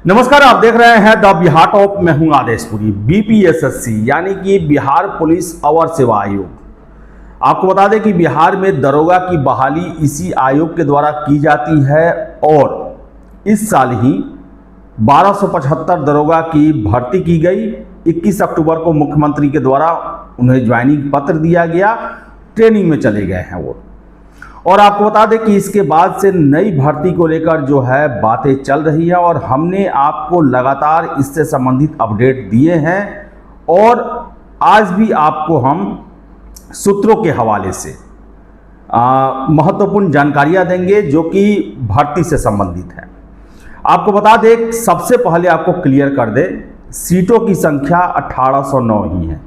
नमस्कार, आप देख रहे हैं द बिहार टॉप। मैं हूं आदेशपुरी। बीपीएसएससी यानी कि बिहार पुलिस अवर सेवा आयोग। आपको बता दें कि बिहार में दरोगा की बहाली इसी आयोग के द्वारा की जाती है और इस साल ही 1275 दरोगा की भर्ती की गई। 21 अक्टूबर को मुख्यमंत्री के द्वारा उन्हें ज्वाइनिंग पत्र दिया गया, ट्रेनिंग में चले गए हैं वो। और आपको बता दें कि इसके बाद से नई भर्ती को लेकर जो है बातें चल रही है और हमने आपको लगातार इससे संबंधित अपडेट दिए हैं और आज भी आपको हम सूत्रों के हवाले से महत्वपूर्ण जानकारियां देंगे जो कि भर्ती से संबंधित है। आपको बता दें, सबसे पहले आपको क्लियर कर दे, सीटों की संख्या 1809 ही है।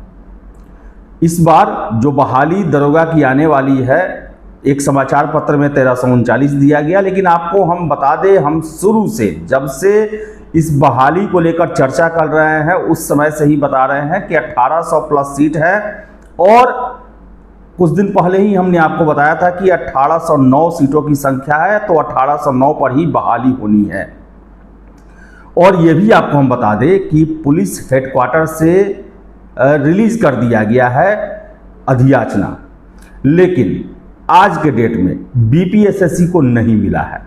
इस बार जो बहाली दरोगा की आने वाली है, एक समाचार पत्र में 1339 दिया गया, लेकिन आपको हम बता दें, हम शुरू से जब से इस बहाली को लेकर चर्चा कर रहे हैं उस समय से ही बता रहे हैं कि 1800 प्लस सीट है। और कुछ दिन पहले ही हमने आपको बताया था कि 1809 सीटों की संख्या है, तो 1809 पर ही बहाली होनी है। और ये भी आपको हम बता दें कि पुलिस हेडक्वार्टर से रिलीज कर दिया गया है अधियाचना, लेकिन आज के डेट में बीपीएसएससी को नहीं मिला है।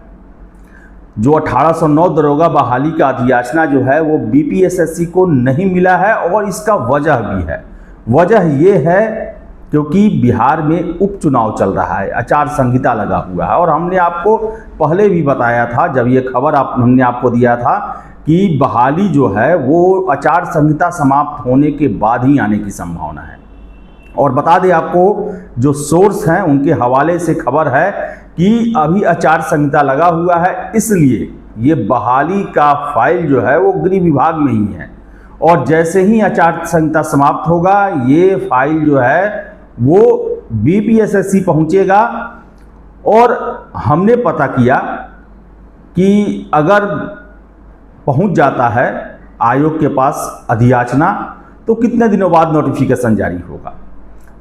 जो 1809 दरोगा बहाली का अधियाचना जो है वो बीपीएसएससी को नहीं मिला है और इसका वजह भी है। वजह ये है क्योंकि बिहार में उपचुनाव चल रहा है, आचार संहिता लगा हुआ है। और हमने आपको पहले भी बताया था, जब ये खबर हमने आपको दिया था कि बहाली जो है वो आचार संहिता समाप्त होने के बाद ही आने की संभावना है। और बता दें आपको, जो सोर्स हैं उनके हवाले से खबर है कि अभी आचार संहिता लगा हुआ है, इसलिए ये बहाली का फाइल जो है वो गृह विभाग में ही है। और जैसे ही आचार संहिता समाप्त होगा, ये फाइल जो है वो बीपीएसएससी पहुंचेगा। और हमने पता किया कि अगर पहुंच जाता है आयोग के पास अधियाचना, तो कितने दिनों बाद नोटिफिकेशन जारी होगा।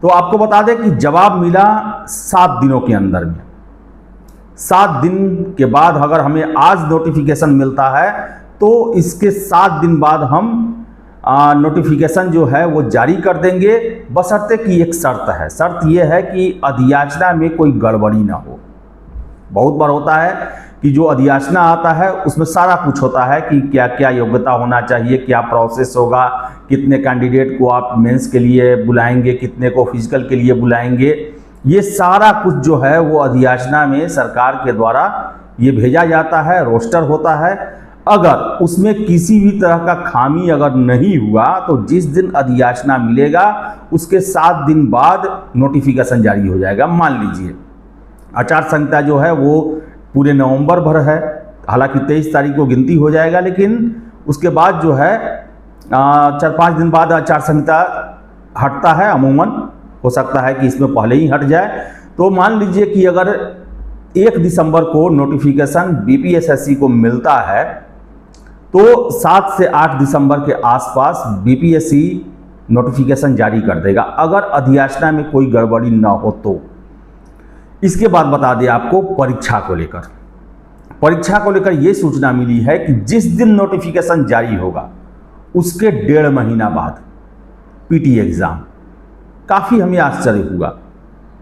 तो आपको बता दें कि जवाब मिला 7 दिनों के अंदर में। 7 दिन के बाद अगर हमें आज नोटिफिकेशन मिलता है तो इसके 7 दिन बाद हम नोटिफिकेशन जो है वो जारी कर देंगे, बशर्ते कि एक शर्त है। शर्त ये है कि अधियाचना में कोई गड़बड़ी ना हो। बहुत बार होता है कि जो अधियाचना आता है उसमें सारा कुछ होता है कि क्या क्या योग्यता होना चाहिए, क्या प्रोसेस होगा, कितने कैंडिडेट को आप मेंस के लिए बुलाएंगे, कितने को फिजिकल के लिए बुलाएंगे। ये सारा कुछ जो है वो अधियाचना में सरकार के द्वारा ये भेजा जाता है, रोस्टर होता है। अगर उसमें किसी भी तरह का खामी अगर नहीं हुआ तो जिस दिन अधियाचना मिलेगा उसके 7 दिन बाद नोटिफिकेशन जारी हो जाएगा। मान लीजिए आचार संहिता जो है वो पूरे नवंबर भर है, हालांकि 23 तारीख को गिनती हो जाएगा, लेकिन उसके बाद जो है 4-5 दिन बाद आचार संहिता हटता है। अमूमन हो सकता है कि इसमें पहले ही हट जाए। तो मान लीजिए कि अगर 1 दिसंबर को नोटिफिकेशन बीपीएसएससी को मिलता है तो 7 से 8 दिसंबर के आसपास बीपीएससी नोटिफिकेशन जारी कर देगा, अगर अधियाचना में कोई गड़बड़ी ना हो तो। इसके बाद बता दें आपको, परीक्षा को लेकर ये सूचना मिली है कि जिस दिन नोटिफिकेशन जारी होगा उसके 1.5 महीना बाद पीटी एग्जाम। काफ़ी हमें आश्चर्य हुआ,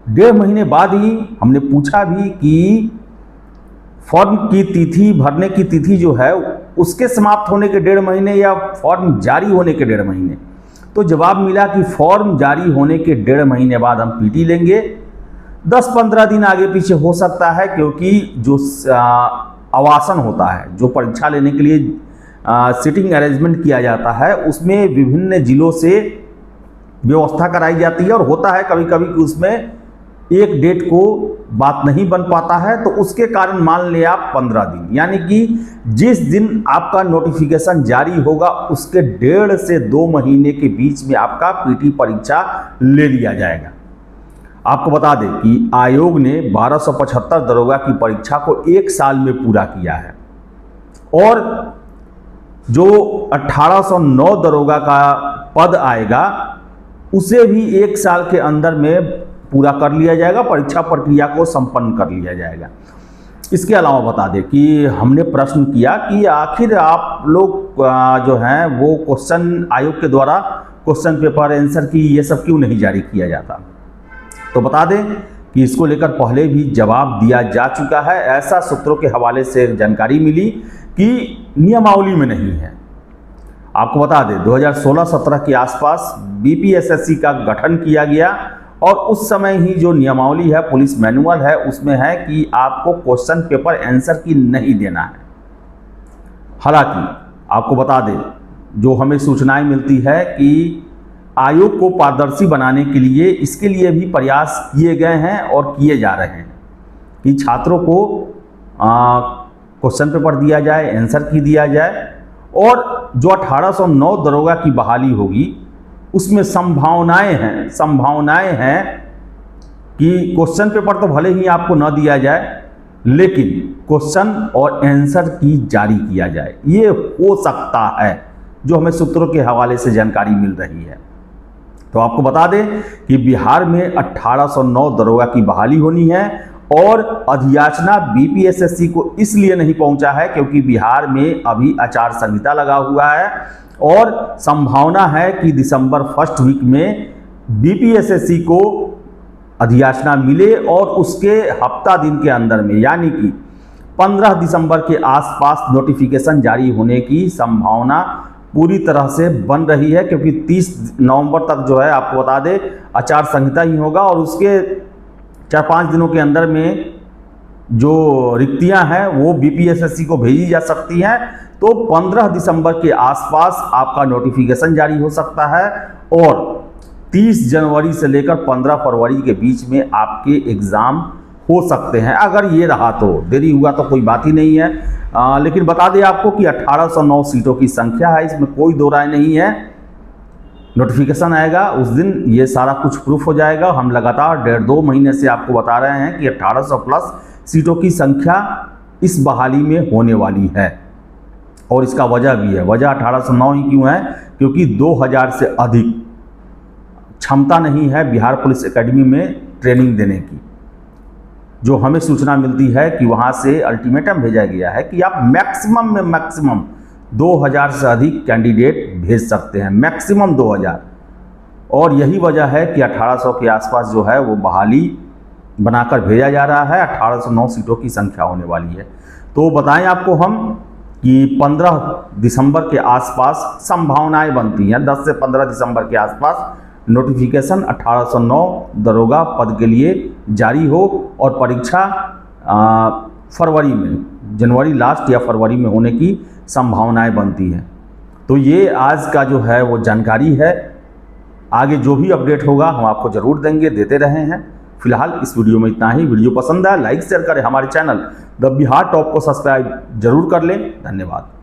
1.5 महीने बाद ही। हमने पूछा भी कि फॉर्म की तिथि, भरने की तिथि जो है उसके समाप्त होने के 1.5 महीने या फॉर्म जारी होने के 1.5 महीने। तो जवाब मिला कि फॉर्म जारी होने के 1.5 महीने बाद हम पीटी लेंगे। 10-15 दिन आगे पीछे हो सकता है, क्योंकि जो आवासन होता है, जो परीक्षा लेने के लिए सिटिंग अरेंजमेंट किया जाता है, उसमें विभिन्न जिलों से व्यवस्था कराई जाती है। और होता है कभी कभी कि उसमें एक डेट को बात नहीं बन पाता है, तो उसके कारण मान ले आप 15 दिन, यानी कि जिस दिन आपका नोटिफिकेशन जारी होगा उसके 1.5 से 2 महीने के बीच में आपका पीटी परीक्षा ले लिया जाएगा। आपको बता दें कि आयोग ने 1275 दरोगा की परीक्षा को 1 साल में पूरा किया है और जो 1809 दरोगा का पद आएगा उसे भी 1 साल के अंदर में पूरा कर लिया जाएगा, परीक्षा प्रक्रिया को संपन्न कर लिया जाएगा। इसके अलावा बता दें कि हमने प्रश्न किया कि आखिर आप लोग जो हैं वो क्वेश्चन आयोग के द्वारा क्वेश्चन पेपर आंसर की ये सब क्यों नहीं जारी किया जाता। तो बता दें कि इसको लेकर पहले भी जवाब दिया जा चुका है। ऐसा सूत्रों के हवाले से जानकारी मिली कि नियमावली में नहीं है। आपको बता दें 2016-17 के आसपास बीपीएसएससी का गठन किया गया और उस समय ही जो नियमावली है, पुलिस मैनुअल है, उसमें है कि आपको क्वेश्चन पेपर आंसर की नहीं देना है। हालांकि आपको बता दें जो हमें सूचनाएं मिलती है कि आयोग को पारदर्शी बनाने के लिए इसके लिए भी प्रयास किए गए हैं और किए जा रहे हैं कि छात्रों को क्वेश्चन पेपर दिया जाए, आंसर की दिया जाए। और जो 1809 दरोगा की बहाली होगी उसमें संभावनाएं हैं कि क्वेश्चन पेपर तो भले ही आपको न दिया जाए लेकिन क्वेश्चन और आंसर की जारी किया जाए, ये हो सकता है, जो हमें सूत्रों के हवाले से जानकारी मिल रही है। तो आपको बता दें कि बिहार में 1809 दरोगा की बहाली होनी है और अधियाचना बीपीएसएससी को इसलिए नहीं पहुंचा है क्योंकि बिहार में अभी आचार संहिता लगा हुआ है और संभावना है कि दिसंबर फर्स्ट वीक में बीपीएसएससी को अधियाचना मिले और उसके हफ्ता दिन के अंदर में यानी कि 15 दिसंबर के आसपास नोटिफिकेशन जारी होने की संभावना पूरी तरह से बन रही है क्योंकि 30 नवंबर तक जो है आपको बता दें आचार संहिता ही होगा और उसके 4-5 दिनों के अंदर में जो रिक्तियां हैं वो बीपीएसएससी को भेजी जा सकती हैं। तो 15 दिसंबर के आसपास आपका नोटिफिकेशन जारी हो सकता है और 30 जनवरी से लेकर 15 फरवरी के बीच में आपके एग्ज़ाम हो सकते हैं। अगर ये रहा तो, देरी हुआ तो कोई बात ही नहीं है। लेकिन बता दें आपको कि 1809 सीटों की संख्या है, इसमें कोई दो राय नहीं है। नोटिफिकेशन आएगा उस दिन ये सारा कुछ प्रूफ हो जाएगा। हम लगातार 1.5-2 महीने से आपको बता रहे हैं कि 1800 प्लस सीटों की संख्या इस बहाली में होने वाली है और इसका वजह भी है। वजह 1809 ही क्यों है? क्योंकि 2000 से अधिक क्षमता नहीं है बिहार पुलिस एकेडमी में ट्रेनिंग देने की। जो हमें सूचना मिलती है कि वहाँ से अल्टीमेटम भेजा गया है कि आप मैक्सिमम में मैक्सिमम 2000 से अधिक कैंडिडेट भेज सकते हैं, मैक्सिमम 2000। और यही वजह है कि 1800 के आसपास जो है वो बहाली बनाकर भेजा जा रहा है। 1809 सीटों की संख्या होने वाली है। तो बताएं आपको हम कि 15 दिसंबर के आसपास संभावनाएं बनती हैं, 10 से 15 दिसंबर के आसपास नोटिफिकेशन 1809 दरोगा पद के लिए जारी हो और परीक्षा फरवरी में, जनवरी लास्ट या फरवरी में होने की संभावनाएं बनती हैं। तो ये आज का जो है वो जानकारी है। आगे जो भी अपडेट होगा हम आपको ज़रूर देंगे, देते रहे हैं। फिलहाल इस वीडियो में इतना ही। वीडियो पसंद आया लाइक शेयर करें, हमारे चैनल द बिहार टॉप को सब्सक्राइब जरूर कर लें। धन्यवाद।